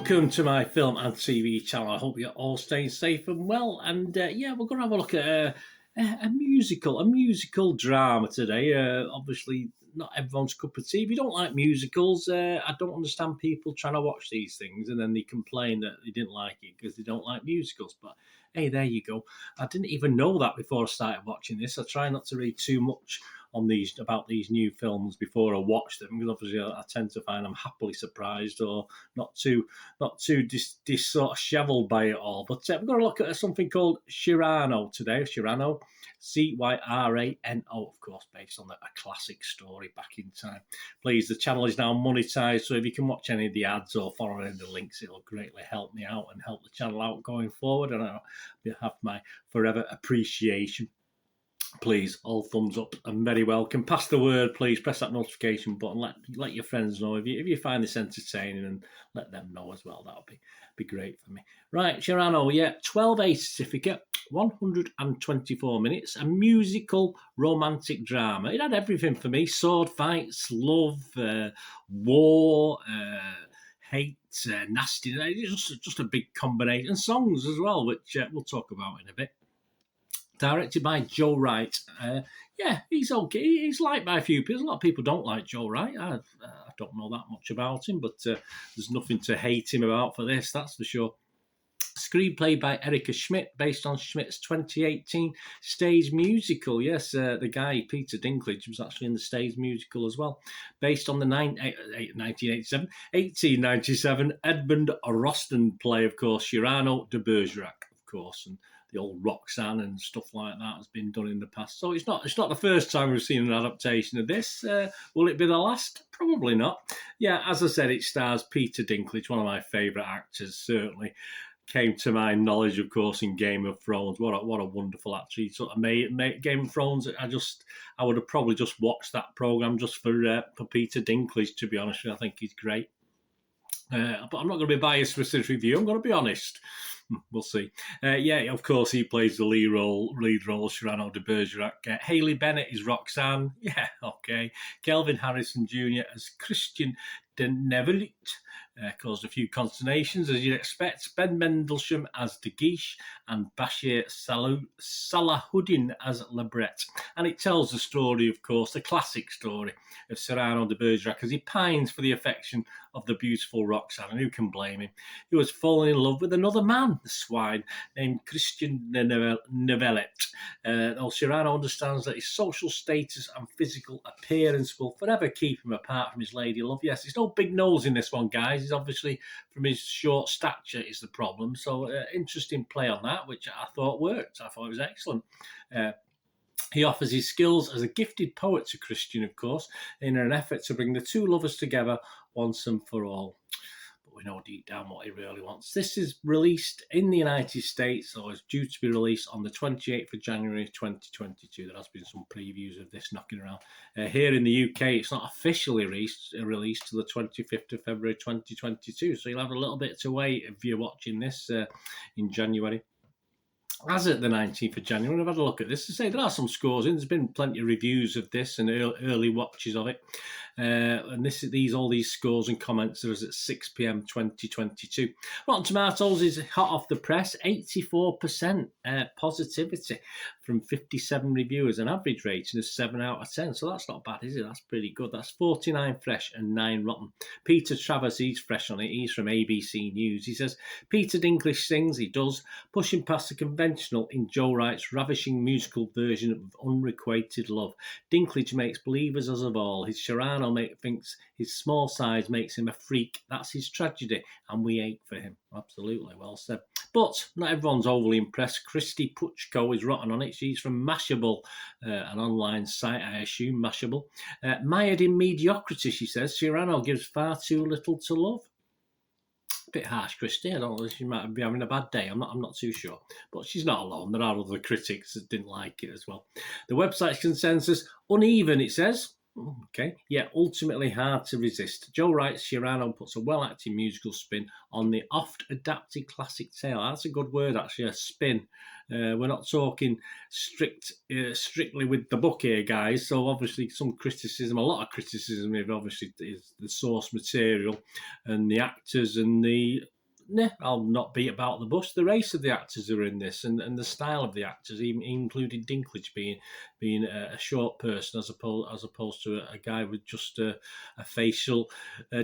Welcome to my film and TV channel. I hope you're all staying safe and well. And yeah, we're going to have a look at a musical drama today. Obviously, not everyone's cup of tea. If you don't like musicals, I don't understand people trying to watch these things and then they complain that they didn't like it because they don't like musicals. But hey, there you go. I didn't even know that before I started watching this. I try not to read too much on about these new films before I watch them, because obviously I tend to find I'm happily surprised or not too disheveled by it all. But we're going to look at something called Cyrano today. Cyrano, Cyrano, of course, based on a classic story back in time. Please, the channel is now monetized, so if you can watch any of the ads or follow any of the links, it'll greatly help me out and help the channel out going forward. And I have my forever appreciation. Please, all thumbs up and very welcome. Pass the word, please. Press that notification button. Let your friends know if you find this entertaining, and let them know as well. That'll be great for me. Right, Cyrano, 12A certificate, 124 minutes, a musical romantic drama. It had everything for me: sword fights, love, war, hate, nastiness. Just a big combination, and songs as well, which we'll talk about in a bit. Directed by Joe Wright. He's okay. He's liked by a few people. A lot of people don't like Joe Wright. I don't know that much about him, but there's nothing to hate him about for this, that's for sure. Screenplay by Erica Schmidt, based on Schmidt's 2018 stage musical. Yes, the guy, Peter Dinklage, was actually in the stage musical as well. Based on the 1897 Edmund Rostand play, of course, Cyrano de Bergerac, of course, and the old Roxanne and stuff like that has been done in the past. So it's not the first time we've seen an adaptation of this. Will it be the last? Probably not. Yeah, as I said, it stars Peter Dinklage, one of my favourite actors, certainly. Came to my knowledge, of course, in Game of Thrones. What a wonderful actor. He sort of made Game of Thrones. I would have probably just watched that programme just for Peter Dinklage, to be honest with you. I think he's great. But I'm not going to be biased with this review. I'm going to be honest. We'll see. Of course, he plays the lead role, Cyrano de Bergerac. Hayley Bennett is Roxanne. Yeah, okay. Kelvin Harrison Jr. as Christian de Nevelet. Caused a few consternations, as you'd expect. Ben Mendelsohn as De Guiche and Bashir Salahuddin as Lebret. And it tells the story, of course, the classic story of Cyrano de Bergerac as he pines for the affection of the beautiful Roxanne. And who can blame him? He was falling in love with another man, the swine, named Christian de Nevelet. Cyrano understands that his social status and physical appearance will forever keep him apart from his lady love. Yes, there's no big nose in this one, guys. He's obviously, from his short stature, is the problem. So interesting play on that, which I thought worked. I thought it was excellent. He offers his skills as a gifted poet to Christian, of course, in an effort to bring the two lovers together once and for all. But we know deep down what he really wants. This is released in the United States, or is due to be released on the 28th of January 2022. There has been some previews of this knocking around. Here in the UK, it's not officially released till the 25th of February 2022. So you'll have a little bit to wait if you're watching this in January. As at the 19th of January, I've had a look at this to say there are some scores in. There's been plenty of reviews of this and early watches of it. And all these scores and comments are at 6 p.m. 2022. Rotten Tomatoes is hot off the press, 84% positivity from 57 reviewers, an average rating of 7 out of 10. So that's not bad, is it? That's pretty good. That's 49 fresh and 9 rotten. Peter Travers, he's fresh on it. He's from ABC News. He says, Peter Dinklage sings, he does, pushing past the conventional in Joe Wright's ravishing musical version of Unrequited Love. Dinklage makes believers us of all. His Cyrano thinks his small size makes him a freak. That's his tragedy, and we ache for him. Absolutely, well said. But not everyone's overly impressed. Christy Puchko is rotten on it. She's from Mashable, an online site, I assume, Mashable. Mired in mediocrity, she says. Cyrano gives far too little to love. Bit harsh, Christy. I don't know. She might be having a bad day. I'm not too sure. But she's not alone. There are other critics that didn't like it as well. The website's consensus, uneven, it says. Okay, ultimately hard to resist. Joe Wright's Cyrano puts a well-acted musical spin on the oft-adapted classic tale. That's a good word, actually, a spin. We're not talking strictly with the book here, guys. So obviously some criticism, a lot of criticism, obviously, is the source material and the actors and the nah, I'll not beat about the bush. The race of the actors who are in this, and the style of the actors, even including Dinklage being a short person as opposed to a guy with just a facial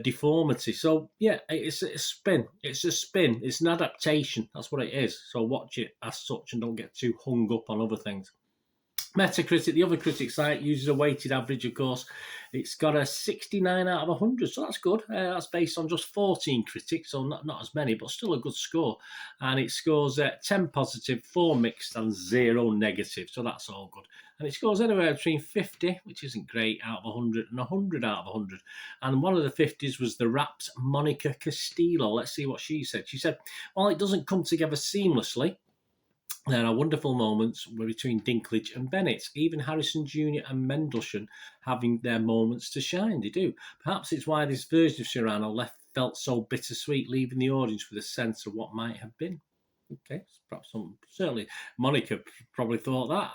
deformity. So yeah, it's a spin. It's a spin. It's an adaptation. That's what it is. So watch it as such, and don't get too hung up on other things. Metacritic, the other critic site, uses a weighted average, of course. It's got a 69 out of 100, so that's good. That's based on just 14 critics, so not as many, but still a good score. And it scores 10 positive, 4 mixed, and 0 negative, so that's all good. And it scores anywhere between 50, which isn't great, out of 100, and 100 out of 100. And one of the 50s was the Rap's Monica Castillo. Let's see what she said. She said, while it doesn't come together seamlessly, there are wonderful moments between Dinklage and Bennett, even Harrison Jr. and Mendelsohn having their moments to shine. They do. Perhaps it's why this version of Cyrano felt so bittersweet, leaving the audience with a sense of what might have been. Okay, perhaps certainly Monica probably thought that.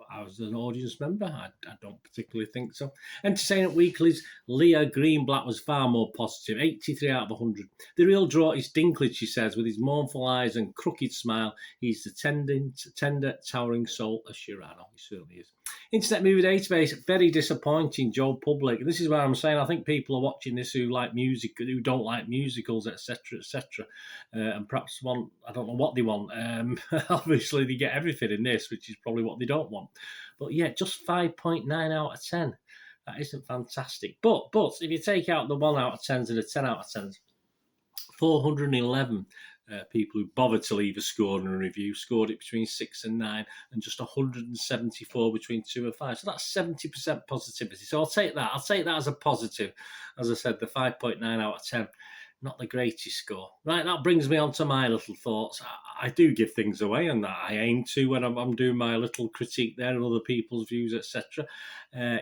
I was an audience member. I don't particularly think so. Entertainment Weekly's Leah Greenblatt was far more positive, 83 out of 100. The real draw is Dinklage, she says, with his mournful eyes and crooked smile. He's the tender, towering soul of Cyrano. He certainly is. Internet Movie Database, very disappointing, Joe Public. This is where I'm saying I think people are watching this who like music, who don't like musicals, etc., etc., and perhaps want, I don't know what they want. Obviously, they get everything in this, which is probably what they don't want. But yeah, just 5.9 out of 10. That isn't fantastic. But if you take out the 1 out of 10s and the 10 out of 10s, 411 people who bothered to leave a score and a review scored it between 6 and 9, and just 174 between 2 and 5. So that's 70% positivity. So I'll take that. I'll take that as a positive. As I said, the 5.9 out of 10. Not the greatest score. Right, that brings me on to my little thoughts. I do give things away, and I aim to when I'm doing my little critique there and other people's views, etc.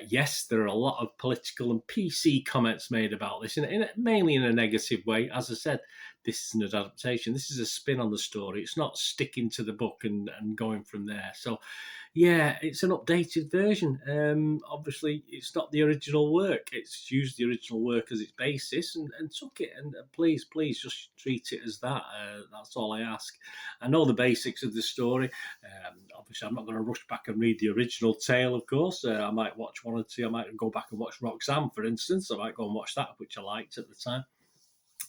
Yes, there are a lot of political and PC comments made about this, mainly in a negative way. As I said, this is an adaptation. This is a spin on the story. It's not sticking to the book and going from there. So, yeah, it's an updated version. Obviously, it's not the original work. It's used the original work as its basis and took it. And please just treat it as that. That's all I ask. I know the basics of the story. Obviously, I'm not going to rush back and read the original tale, of course. I might watch one or two. I might go back and watch Roxanne, for instance. I might go and watch that, which I liked at the time.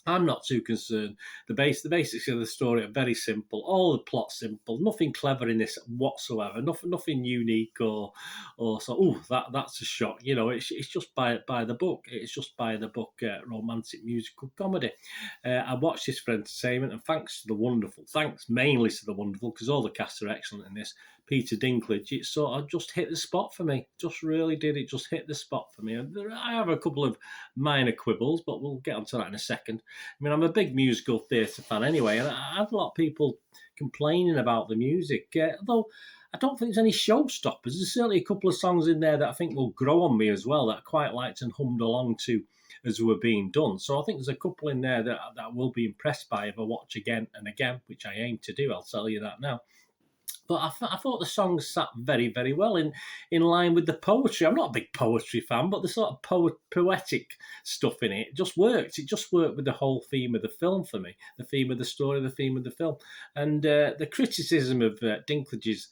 I'm not too concerned. The basics of the story are very simple. All the plot's simple. Nothing clever in this whatsoever. Nothing unique or so. Oh, that's a shock. You know, it's just by the book. It's just by the book. Romantic musical comedy. I watched this for entertainment, and thanks mainly to the wonderful, because all the cast are excellent in this, Peter Dinklage, it sort of just hit the spot for me. Just really did. It just hit the spot for me. I have a couple of minor quibbles, but we'll get onto that in a second. I mean, I'm a big musical theatre fan anyway, and I have a lot of people complaining about the music, although I don't think there's any showstoppers. There's certainly a couple of songs in there that I think will grow on me as well, that I quite liked and hummed along to as were being done. So I think there's a couple in there that I will be impressed by if I watch again and again, which I aim to do. I'll tell you that now. But I thought the songs sat very, very well in line with the poetry. I'm not a big poetry fan, but the sort of poetic stuff in it just worked. It just worked with the whole theme of the film for me, the theme of the story, the theme of the film. And the criticism of Dinklage's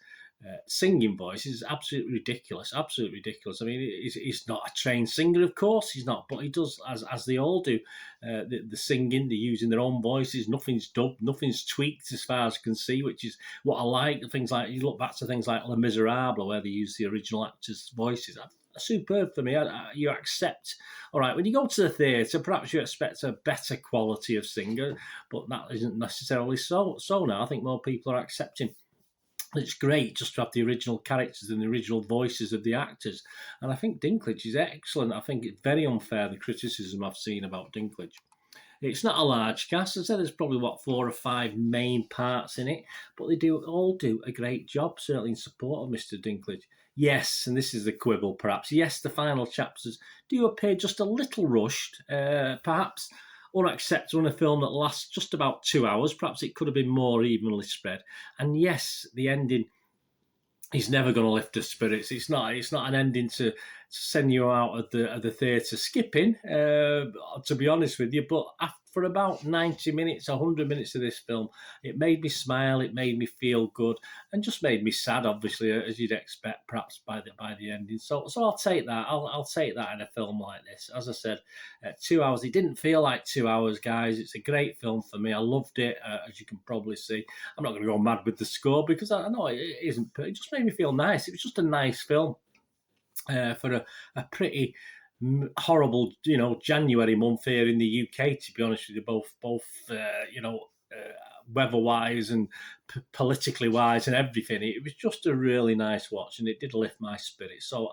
singing voice is absolutely ridiculous. Absolutely ridiculous. I mean, he's not a trained singer, of course. He's not, but he does, as they all do, the singing. They're using their own voices. Nothing's dubbed. Nothing's tweaked as far as I can see, which is what I like. Things like, you look back to things like Les Miserables, where they use the original actors' voices. Superb for me. You accept, all right, when you go to the theatre, perhaps you expect a better quality of singer, but that isn't necessarily so now. I think more people are accepting. It's great just to have the original characters and the original voices of the actors. And I think Dinklage is excellent. I think it's very unfair, the criticism I've seen about Dinklage. It's not a large cast. I said there's probably, 4 or 5 main parts in it, but they all do a great job, certainly in support of Mr. Dinklage. Yes, and this is the quibble perhaps, yes, the final chapters do appear just a little rushed, perhaps unacceptable in a film that lasts just about 2 hours. Perhaps it could have been more evenly spread. And yes, the ending is never going to lift the spirits. It's not an ending to send you out of the theatre skipping, to be honest with you. But for about 90 minutes, 100 minutes of this film, it made me smile, it made me feel good, and just made me sad, obviously, as you'd expect, perhaps by the ending. So I'll take that. I'll take that in a film like this. As I said, 2 hours. It didn't feel like 2 hours, guys. It's a great film for me. I loved it, as you can probably see. I'm not going to go mad with the score because I know it isn't. It just made me feel nice. It was just a nice film for a pretty horrible, January month here in the UK. To be honest with you, both weather-wise and politically wise and everything, it was just a really nice watch, and it did lift my spirits. So,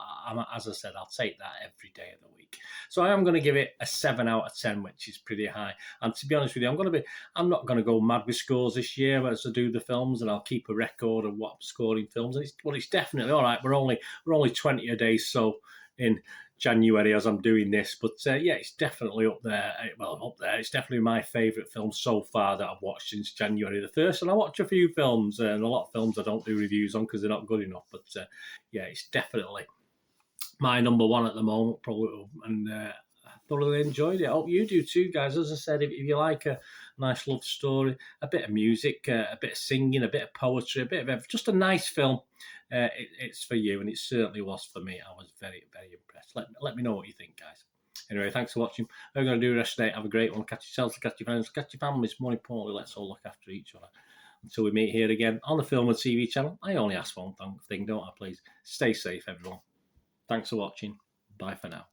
as I said, I'll take that every day of the week. So I am going to give it a 7 out of 10, which is pretty high. And to be honest with you, I'm not going to go mad with scores this year as I do the films, and I'll keep a record of what I'm scoring films. And it's definitely all right. We're only 20 a day, so in January as I'm doing this, but yeah, it's definitely up there. Well, up there. It's definitely my favourite film so far that I've watched since January the 1st. And I watch a few films, and a lot of films I don't do reviews on because they're not good enough. But yeah, it's definitely my number one at the moment, probably. And I thoroughly enjoyed it. I hope you do too, guys. As I said, if you like a nice love story, a bit of music, a bit of singing, a bit of poetry, a bit of just a nice film, it's for you, and it certainly was for me. I was very, very impressed. Let me know what you think, guys. Anyway, thanks for watching. I'm going to do the rest of the day. Have a great one. Catch yourselves, catch your friends, catch your families. More importantly, let's all look after each other. Until we meet here again on the Film and TV channel, I only ask one thing, don't I, please? Stay safe, everyone. Thanks for watching. Bye for now.